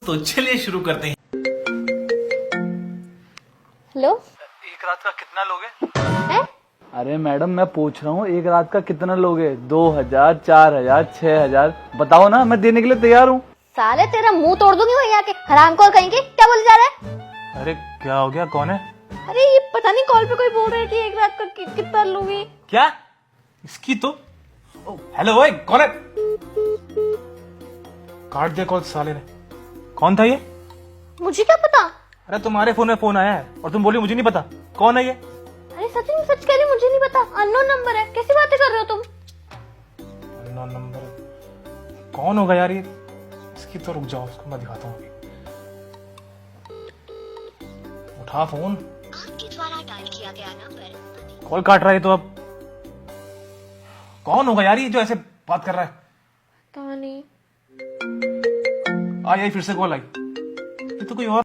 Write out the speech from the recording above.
तो चलिए शुरू करते हैं। हेलो। एक रात का कितना लोगे? है? अरे मैडम मैं पूछ रहा हूँ एक रात का कितना लोगे? 2000, 4000, 6000 बताओ ना, मैं देने के लिए तैयार हूँ। साले तेरा मुंह तोड़ दूंगी वहीं आके, हरामखोर कहेंगे। क्या बोले जा रहा है? अरे क्या हो गया, कौन है? अरे ये पता नहीं कॉल पे कोई बोल रहा है कि एक रात का कितना लोगी। क्या इसकी तो हेलो ओए, कौन है? काट दिया कॉल साले ने। कौन था ये? मुझे क्या पता। अरे तुम्हारे फोन में फोन आया है और तुम बोली मुझे नहीं पता। कौन है ये? अरे सच में सच कह रही, मुझे नहीं पता। अननोन नंबर है। कैसी बातें कर रहे हो तुम? Unknown number? कौन होगा यार ये? इसकी तो रुक जाओ, उसको मैं दिखाता हूँ। उठा फोन। आपके द्वारा डायल किया गया नंबर। कॉल काट रहा है तो अब कौन होगा यार ये जो ऐसे बात कर रहा है? पता नहीं। आई फिर से कॉल आई। ये तो कोई और